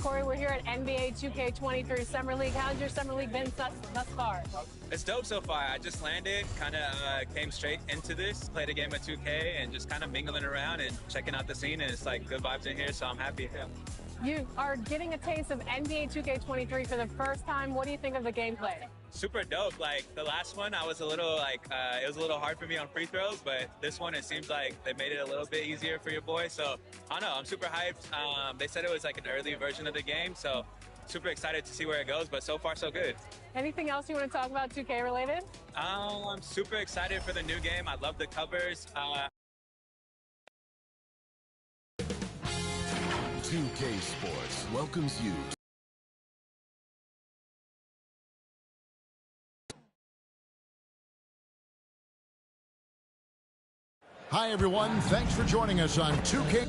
Corey, we're here at NBA 2K23 Summer League. How's your Summer League been thus far? It's dope so far. I just landed, kind of came straight into this, played a game of 2K, and just kind of mingling around and checking out the scene, and it's like good vibes in here, so I'm happy. You are getting a taste of NBA 2K23 for the first time. What do you think of the gameplay? Super dope. Like the last one, I was a little it was a little hard for me on free throws, but this one, it seems like they made it a little bit easier for your boy. So I don't know, I'm super hyped. They said it was like an early version of the game, so super excited to see where it goes, but so far so good. Anything else you want to talk about 2K related? I'm super excited for the new game. I love the covers. 2K Sports welcomes you. Hi, everyone. Thanks for joining us on 2K.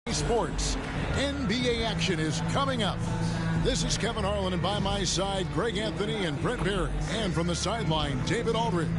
Sports. NBA action is coming up. This is Kevin Harlan, and by my side, Greg Anthony and Brent Barry. And from the sideline, David Aldridge.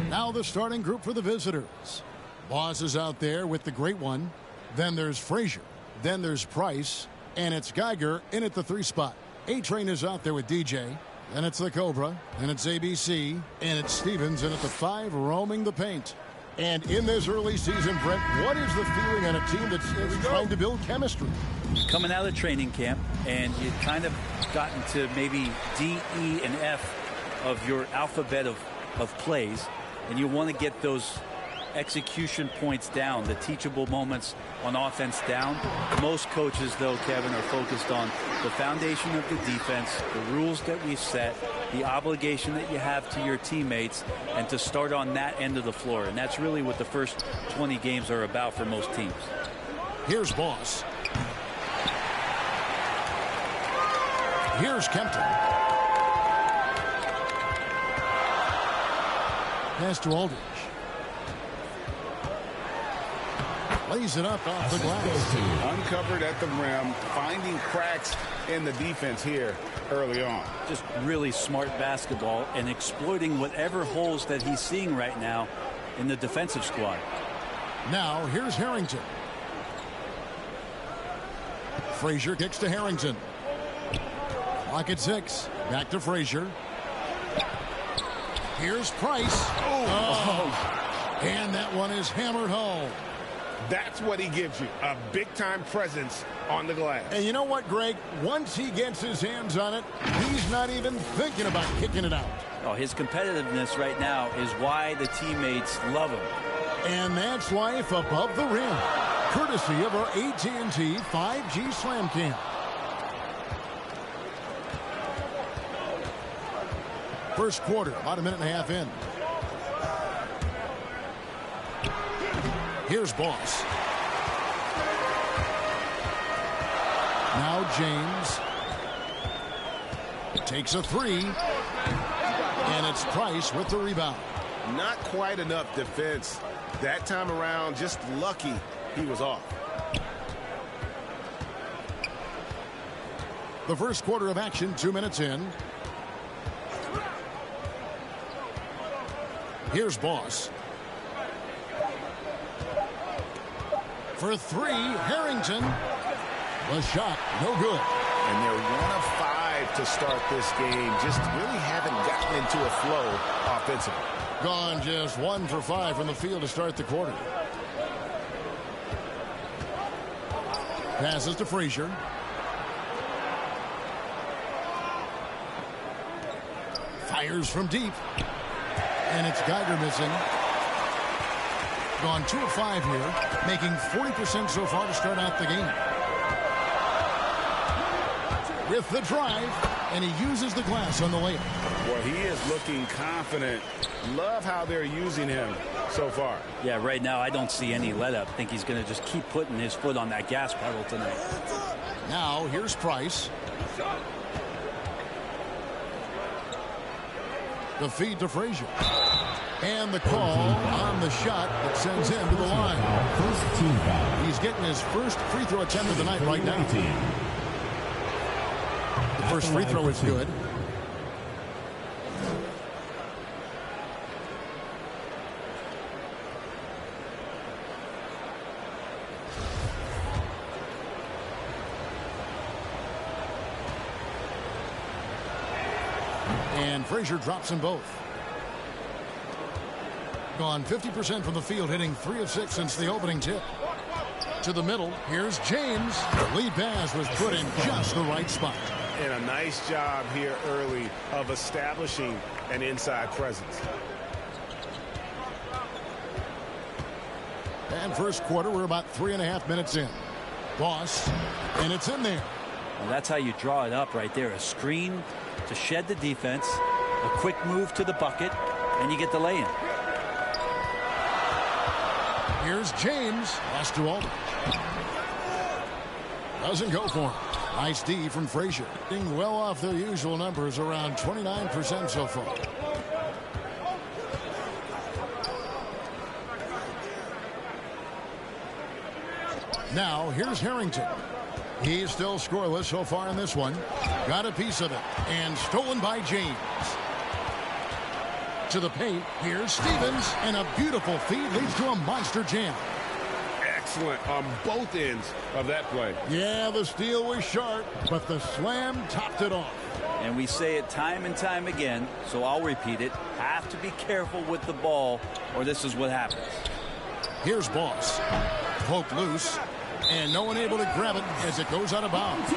Now the starting group for the visitors. Boss is out there with the great one. Then there's Frazier. Then there's Price. And it's Geiger in at the 3 spot. A-Train is out there with DJ. Then it's the Cobra. Then it's ABC. And it's Stevens in at the 5, roaming the paint. And in this early season, Brent, what is the feeling on a team that's trying to build chemistry? You're coming out of training camp, and you've kind of gotten to maybe D, E, and F of your alphabet of plays, and you want to get those execution points down, the teachable moments on offense down. Most coaches, though, Kevin, are focused on the foundation of the defense, the rules that we set, the obligation that you have to your teammates, and to start on that end of the floor. And that's really what the first 20 games are about for most teams. Here's Boss. Here's Kempton. Pass to Aldridge. Lays it up off the glass. Uncovered at the rim, finding cracks in the defense here early on. Just really smart basketball and exploiting whatever holes that he's seeing right now in the defensive squad. Now here's Harrington. Frazier kicks to Harrington. Clock at 6. Back to Frazier. Here's Price. And that one is hammered home. That's what he gives you, a big-time presence on the glass. And you know what, Greg? Once he gets his hands on it, he's not even thinking about kicking it out. Oh, his competitiveness right now is why the teammates love him. And that's life above the rim, courtesy of our AT&T 5G Slam Cam. First quarter, about a minute and a half in. Here's Boss. Now James takes a 3. And it's Price with the rebound. Not quite enough defense that time around. Just lucky he was off. The first quarter of action, 2 minutes in. Here's Boss. For 3, Harrington. The shot, no good. And they're 1 of 5 to start this game. Just really haven't gotten into a flow offensively. Gone just 1 for 5 from the field to start the quarter. Passes to Frazier. Fires from deep. And it's Geiger missing. Gone 2 of 5 here, making 40% so far to start out the game. With the drive, and he uses the glass on the layup. Well, he is looking confident. Love how they're using him so far. Yeah, right now I don't see any let up. I think he's going to just keep putting his foot on that gas pedal tonight. Now here's Price. The feed to Frazier. And the call on the shot that sends him to the line. First team foul. He's getting his first free throw attempt of the night right now. The first free throw is good. And Frazier drops them both. Gone 50% from the field, hitting 3 of 6 since the opening tip. To the middle, here's James. The lead pass was put in just the right spot. And a nice job here early of establishing an inside presence. And first quarter, we're about 3.5 minutes in. Boss, and it's in there. Well, that's how you draw it up right there. A screen to shed the defense, a quick move to the bucket, and you get the lay-in. Here's James. Pass to Aldridge. Doesn't go for him. Nice D from Frazier. Being well off their usual numbers, around 29% so far. Now, here's Harrington. He's still scoreless so far in this one. Got a piece of it. And stolen by James. To the paint. Here's Stevens. And a beautiful feed leads to a monster jam. Excellent on both ends of that play. Yeah, the steal was sharp, but the slam topped it off. And we say it time and time again, so I'll repeat it. Have to be careful with the ball, or this is what happens. Here's Boss. Poked loose. And no one able to grab it as it goes out of bounds.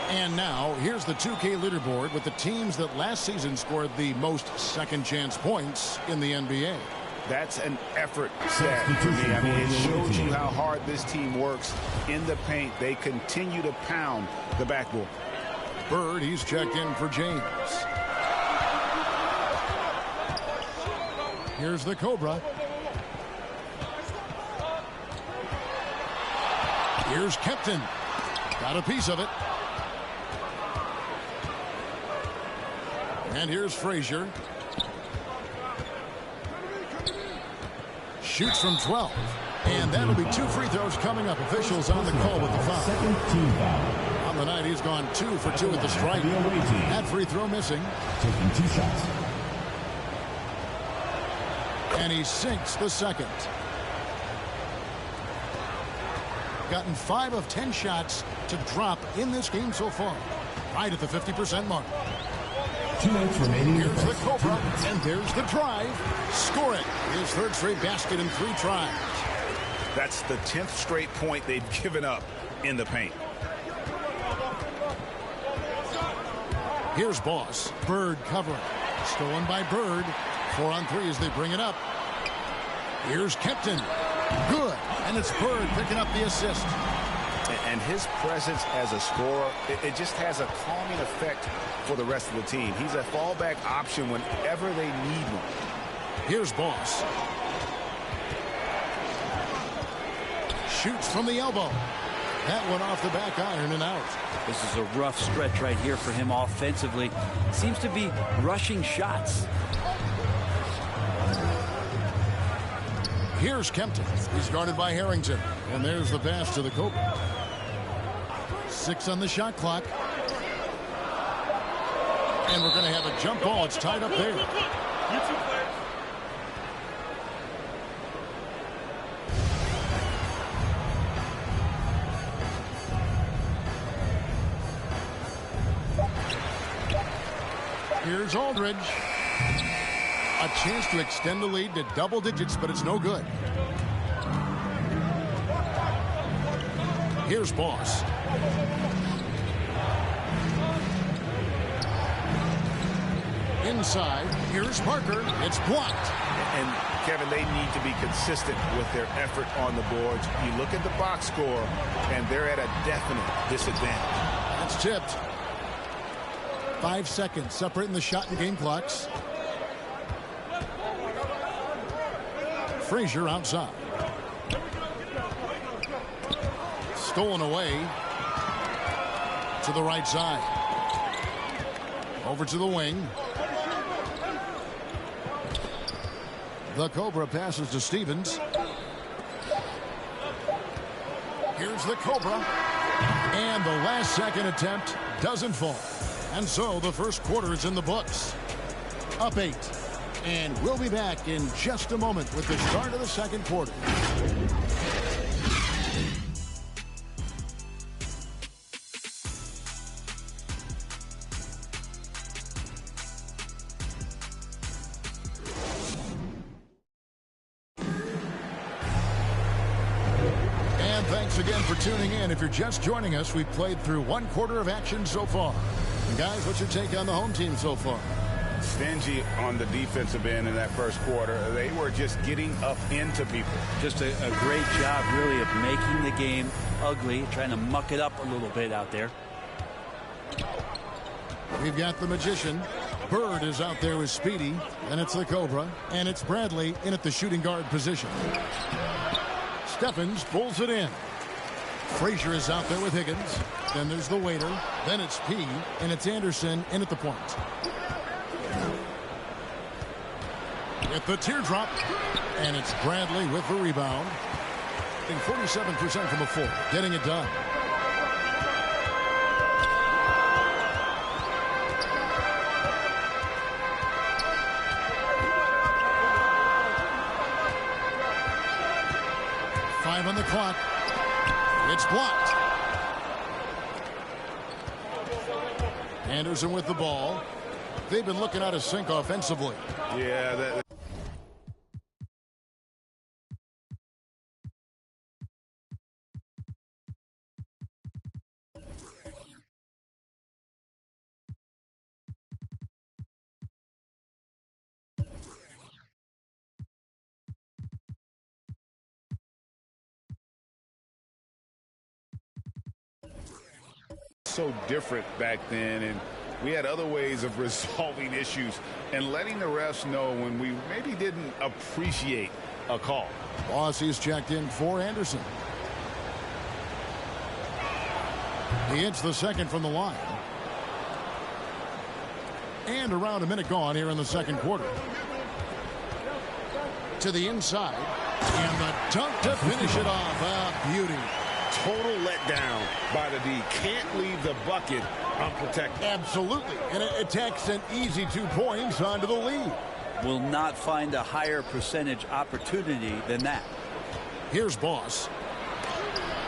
And now, here's the 2K leaderboard with the teams that last season scored the most second-chance points in the NBA. That's an effort stat for me. I mean, it shows you how hard this team works in the paint. They continue to pound the backboard. Bird, he's checked in for James. Here's the Cobra. Here's Kempton. Got a piece of it. And here's Frazier. Shoots from 12. And that'll be 2 free throws coming up. Officials on the call with the foul. Second team foul. On the night, he's gone 2 for 2 at the stripe. That free throw missing. Taking 2 shots. And he sinks the second. Gotten 5 of 10 shots to drop in this game so far. Right at the 50% mark. 2 minutes remaining. Here's the Cobra, and there's the drive. Scoring his third straight basket in 3 tries. That's the 10th straight point they've given up in the paint. Here's Boss. Bird covering. Stolen by Bird. 4 on 3 as they bring it up. Here's Kempton. Good. And it's Bird picking up the assist. And his presence as a scorer, it just has a calming effect for the rest of the team. He's a fallback option whenever they need one. Here's Boss. Shoots from the elbow. That one off the back iron and out. This is a rough stretch right here for him offensively. Seems to be rushing shots. Here's Kempton. He's guarded by Harrington. And there's the pass to the Cobra. 6 on the shot clock. And we're going to have a jump ball. It's tied up there. Here's Aldridge. A chance to extend the lead to double digits, but it's no good. Here's Boss. Inside, here's Parker. It's blocked. And, Kevin, they need to be consistent with their effort on the boards. You look at the box score, and they're at a definite disadvantage. That's tipped. 5 seconds separating the shot and game clocks. Frazier outside. Stolen away to the right side. Over to the wing. The Cobra passes to Stevens. Here's the Cobra. And the last second attempt doesn't fall. And so the first quarter is in the books. Up 8. And we'll be back in just a moment with the start of the second quarter. Thanks again for tuning in. If you're just joining us, we've played through one quarter of action so far. And guys, what's your take on the home team so far? Stingy on the defensive end in that first quarter. They were just getting up into people. Just a great job, really, of making the game ugly, trying to muck it up a little bit out there. We've got the Magician. Bird is out there with Speedy. And it's the Cobra. And it's Bradley in at the shooting guard position. Steffens pulls it in. Frazier is out there with Higgins. Then there's the waiter. Then it's P. And it's Anderson in at the point. With the teardrop. And it's Bradley with the rebound. 47% from the floor. Getting it done. On the clock. It's blocked. Anderson with the ball. They've been looking out of sync offensively. Yeah, so different back then, and we had other ways of resolving issues and letting the refs know when we maybe didn't appreciate a call. Bossie's checked in for Anderson. He hits the second from the line. And around a minute gone here in the second quarter. To the inside. And the dunk to finish it off. A beauty. Total letdown by the D. Can't leave the bucket unprotected. Absolutely. And it takes an easy 2 points onto the lead. Will not find a higher percentage opportunity than that. Here's Boss.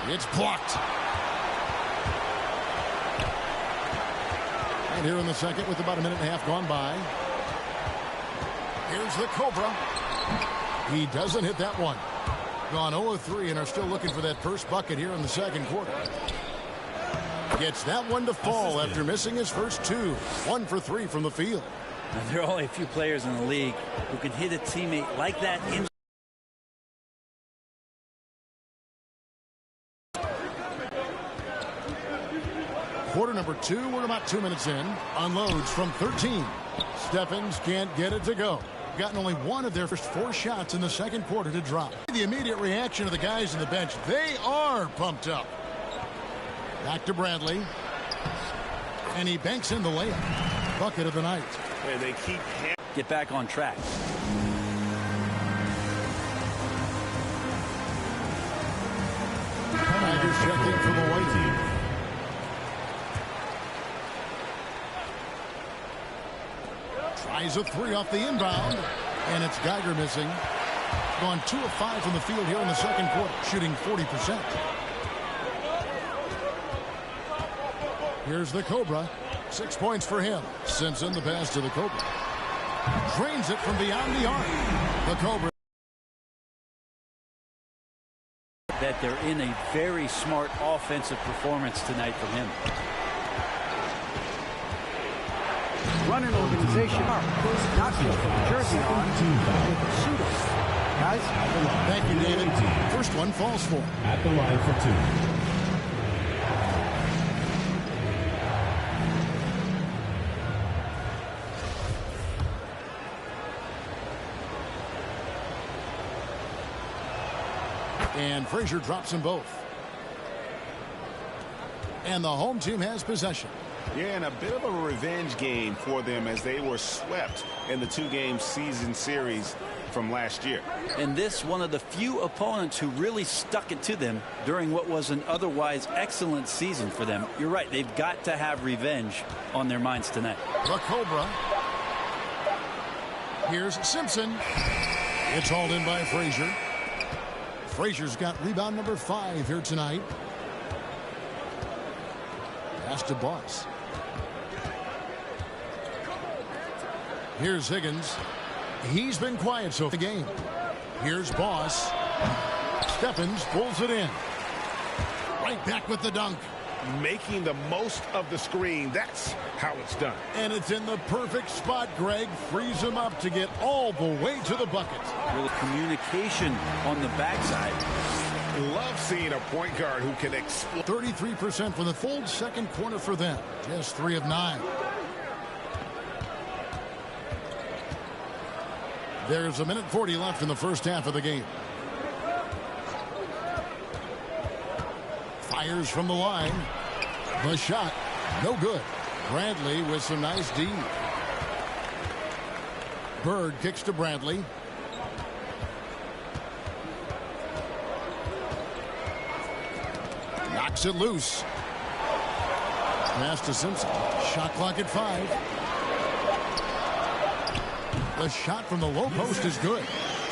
It's blocked. And here in the second with about a minute and a half gone by. Here's the Cobra. He doesn't hit that one. Gone 0 of 3 and are still looking for that first bucket here in the second quarter. Gets that one to fall after missing his first 2. 1 for 3 from the field. Now, there are only a few players in the league who can hit a teammate like that in. Quarter number 2. We're about 2 minutes in. Unloads from 13. Steffens can't get it to go. Gotten only one of their first 4 shots in the second quarter to drop. The immediate reaction of the guys on the bench. They are pumped up. Back to Bradley. And he banks in the layup. Bucket of the night. And they keep Get back on track. Tigers check in for the white team. Tries a 3 off the inbound. And it's Geiger missing. Gone 2 of 5 from the field here in the second quarter. Shooting 40%. Here's the Cobra. 6 points for him. Simpson the pass to the Cobra. Drains it from beyond the arc. The Cobra. That they're in a very smart offensive performance tonight from him. Run an organization up, not just put the jersey on, with the suit on. Guys, thank you, David. First one falls for him. At the line for 2. And Frazier drops them both. And the home team has possession. Yeah, and a bit of a revenge game for them as they were swept in the 2-game season series from last year. And this one of the few opponents who really stuck it to them during what was an otherwise excellent season for them. You're right, they've got to have revenge on their minds tonight. The Cobra. Here's Simpson. It's hauled in by Frazier. Frazier's got rebound number 5 here tonight. Pass to Boss. Here's Higgins. He's been quiet so far in the game. Here's Boss. Stephens pulls it in. Right back with the dunk. Making the most of the screen. That's how it's done. And it's in the perfect spot. Greg frees him up to get all the way to the bucket. A little communication on the backside. Love seeing a point guard who can explode. 33% for the full second quarter for them. Just 3 of 9. There's 1:40 left in the first half of the game. Fires from the line. The shot, no good. Bradley with some nice D. Bird kicks to Bradley. Knocks it loose. Pass to Simpson. Shot clock at 5. The shot from the low post is good.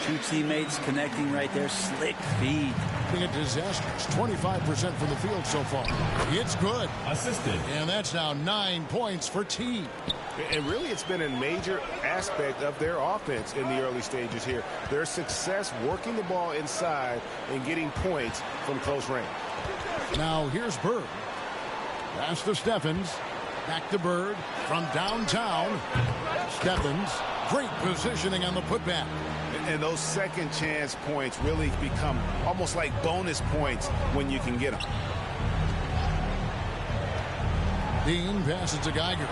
2 teammates connecting right there. Slick feed. Being a disastrous 25% from the field so far. It's good. Assisted. And that's now 9 points for T. And really, it's been a major aspect of their offense in the early stages here. Their success working the ball inside and getting points from close range. Now here's Bird. Pass to Stephens. Back to Bird from downtown. Stephens. Great positioning on the putback. And those second chance points really become almost like bonus points when you can get them. Dean passes to Geiger.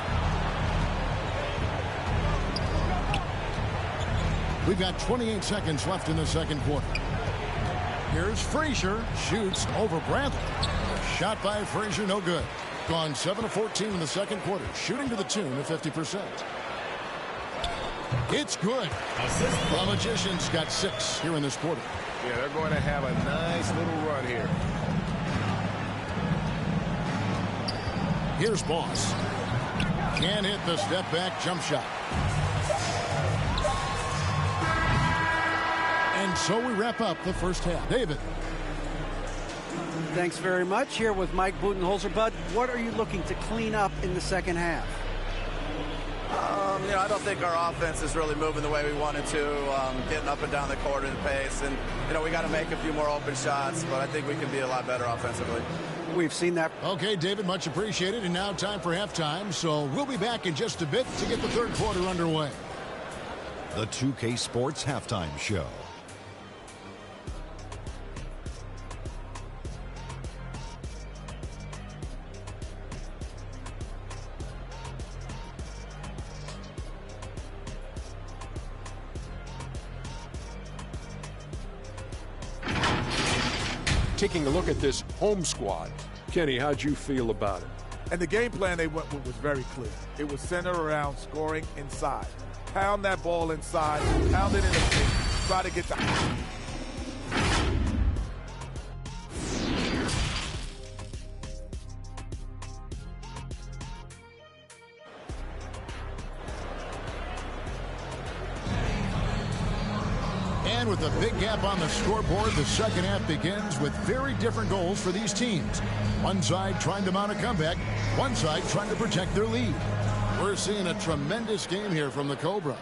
We've got 28 seconds left in the second quarter. Here's Frazier. Shoots over Bradley. Shot by Frazier, no good. Gone 7 of 14 in the second quarter. Shooting to the tune of 50%. It's good. The Magicians got 6 here in this quarter. Yeah, they're going to have a nice little run here. Here's Boss. Can't hit the step back jump shot. And so we wrap up the first half. David. Thanks very much. Here with Mike Budenholzer. Bud, what are you looking to clean up in the second half? I don't think our offense is really moving the way we wanted to, getting up and down the court at a pace. And, we got to make a few more open shots, but I think we can be a lot better offensively. We've seen that. Okay, David, much appreciated. And now time for halftime. So we'll be back in just a bit to get the third quarter underway. The 2K Sports Halftime Show. Taking a look at this home squad, Kenny, how'd you feel about it? And the game plan they went with was very clear. It was centered around scoring inside. Pound that ball inside, pound it in the paint, try to get the... And with a big gap on the scoreboard, the second half begins with very different goals for these teams. One side trying to mount a comeback, one side trying to protect their lead. We're seeing a tremendous game here from the Cobra.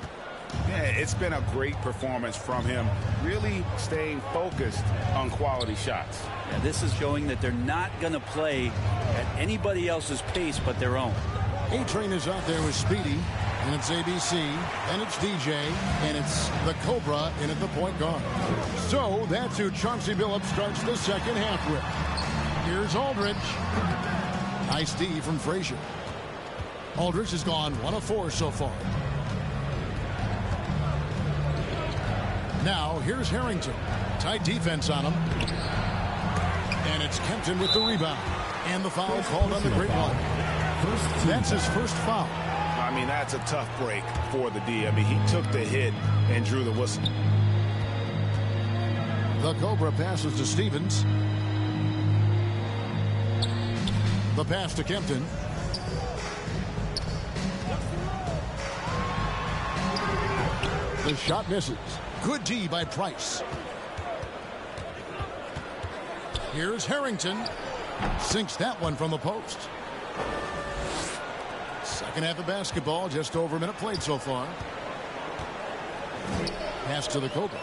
Yeah, it's been a great performance from him, really staying focused on quality shots. Yeah, this is showing that they're not going to play at anybody else's pace but their own. A-Train is out there with Speedy, and it's ABC, and it's DJ, and it's the Cobra in at the point guard. So that's who Chauncey Billups starts the second half with. Here's Aldridge. Nice D from Frazier. Aldridge has gone 1 of 4 so far. Now here's Harrington. Tight defense on him. And it's Kempton with the rebound. And the foul called on the Great One. That's his first foul. I mean, that's a tough break for the D. I mean, he took the hit and drew the whistle. The Cobra passes to Stevens. The pass to Kempton. The shot misses. Good D by Price. Here's Harrington. Sinks that one from the post. Second half of basketball, just over a minute played so far. Pass to the Cobra.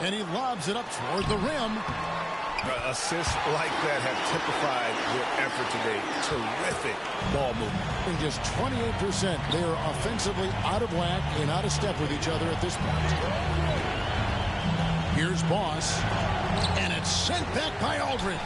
And he lobs it up toward the rim. Assists like that have typified their effort today. Terrific ball movement. And just 28%. They are offensively out of whack and out of step with each other at this point. Here's Boss. And it's sent back by Aldridge.